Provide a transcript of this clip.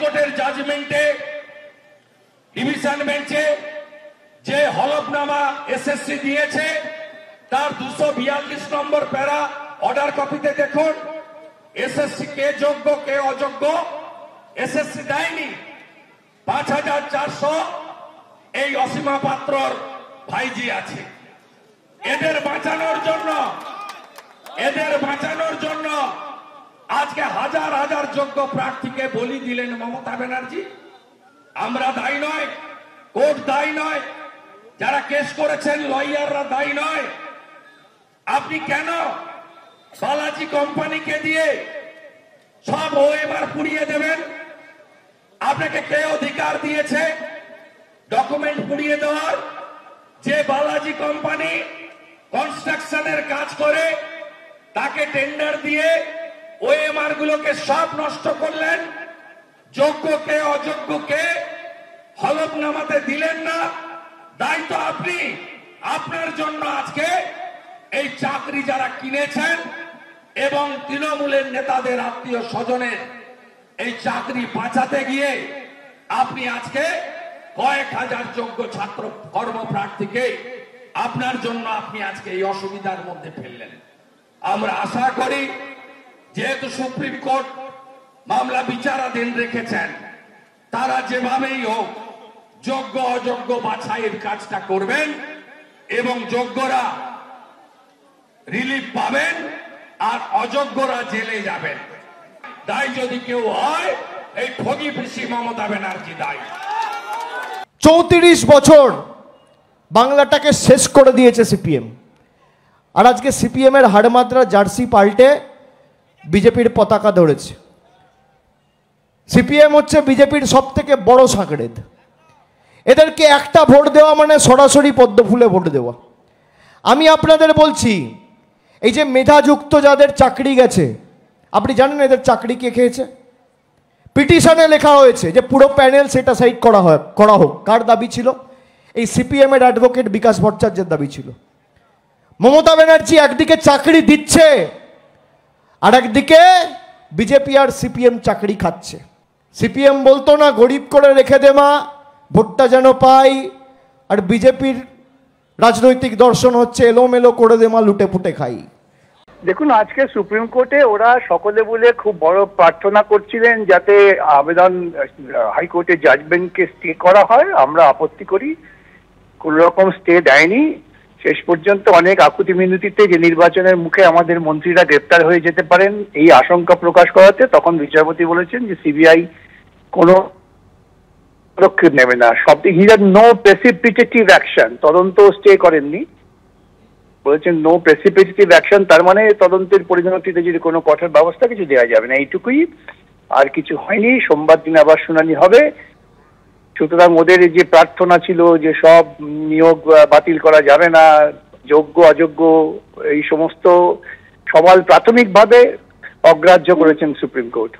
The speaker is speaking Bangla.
হাইকোর্টের জাজমেন্টে ডিভিশন বেঞ্চে যে হলফনামা এসএসসি দিয়েছে তার 242 নম্বর প্যারা অর্ডার কপিতে দেখুন এসএসসি কে যোগ্য কে অযোগ্য এসএসসি দেয়নি 5400 এই অসীমা পাত্রর ভাইজি আছে। এদের বাঁচানোর জন্য আজকে হাজার হাজার যোগ্য প্রার্থীকে বলি দিলেন মমতা ব্যানার্জি। আমরা দায়ী নয়, কোর্ট দায়ী নয়, যারা কেস করেছেন লয়াররা দায়ী নয়। আপনি কেন বালাজি কোম্পানিকে দিয়ে সব ওএমআর পুড়িয়ে দেবেন? আপনাকে কে অধিকার দিয়েছে ডকুমেন্ট পুড়িয়ে দেওয়ার? যে বালাজি কোম্পানি কনস্ট্রাকশনের কাজ করে তাকে টেন্ডার দিয়ে ওএমআর গুলোকে সব নষ্ট করলেন। যোগ্যকে অযোগ্যকে হলফনামাতে দিলেন না, দায়িত্ব আপনি। আপনার জন্য আজকে এই চাকরি যারা কিনেছেন এবং তৃণমূলের নেতাদের আত্মীয় স্বজনের এই চাকরি বাঁচাতে গিয়ে আপনি আজকে কয়েক হাজার যোগ্য ছাত্র কর্মপ্রার্থীকে আপনার জন্য আপনি আজকে এই অসুবিধার মধ্যে ফেললেন। আমরা আশা করি যেহেতু সুপ্রিম কোর্ট মামলা বিচারাধীন রেখেছেন, তারা যেভাবেই হোক যোগ্য অযোগ্য বাছাইয়ের কাজটা করবেন এবং যোগ্যরা রিলিফ পাবেন আর অযোগ্যরা জেলে যাবেন। দায়ী যদি কেউ হয় এই ঠগি পিসি মমতা ব্যানার্জি দায়ী। 34 বছর বাংলাটাকে শেষ করে দিয়েছে সিপিএম, আর আজকে সিপিএম এর হাড়মাত্রা জার্সি পাল্টে বিজেপির পতাকা ধরেছে। সিপিএম হচ্ছে বিজেপির সব থেকে বড় সাঁকড়েদ। এদেরকে একটা ভোট দেওয়া মানে সরাসরি পদ্ম ফুলে ভোট দেওয়া। আমি আপনাদের বলছি, এই যে মেধাযুক্ত যাদের চাকরি গেছে, আপনি জানেন এদের চাকরি কে খেয়েছে? পিটিশনে লেখা হয়েছে যে পুরো প্যানেল সেটা সাইড করা হোক। কার দাবি ছিল? এই সিপিএম এর অ্যাডভোকেট বিকাশ ভট্টাচার্যের দাবি ছিল। মমতা ব্যানার্জি একদিকে চাকরি দিচ্ছে আর একদিকে বিজেপি আর সিপিএম চাকরি খাচ্ছে। সিপিএম বলতো না গরিব করে রেখে দে মা, ভোটটা যেন পাই, আর বিজেপির রাজনৈতিক দর্শন হচ্ছে এলোমেলো করে দে মা, লুটে পুটে খাই। দেখুন, আজকে সুপ্রিম কোর্টে ওরা সকলে বলে খুব বড় প্রার্থনা করছিলেন যাতে আবেদন হাইকোর্টের জাজমেন্টকে স্টে করা হয়। আমরা আপত্তি করি, কোন রকম স্টে দেয়নি। শেষ পর্যন্ত অনেক আকুতি মিনতিতে যে নির্বাচনের মুখে আমাদের মন্ত্রীরা গ্রেপ্তার হয়ে যেতে পারেন এই আশঙ্কা প্রকাশ করাতে তখন বিচারপতি বলেছেন যে সিবিআই কোনো পদক্ষেপ নেবে না। নো প্রেসিপিটেটিভ অ্যাকশন, তদন্ত স্টে করেননি, বলেছেন নো প্রেসিপিটেটিভ অ্যাকশন, তার মানে তদন্তের পরিণতিতে যদি কোনো কঠোর ব্যবস্থা কিছু দেওয়া যাবে না, এইটুকুই, আর কিছু হয়নি। সোমবার দিন আবার শুনানি হবে। সুতরাং ওদের যে প্রার্থনা ছিল যে সব নিয়োগ বাতিল করা যাবে না, যোগ্য অযোগ্য এই সমস্ত সওয়াল প্রাথমিকভাবে অগ্রাহ্য করেছেন সুপ্রিম কোর্ট।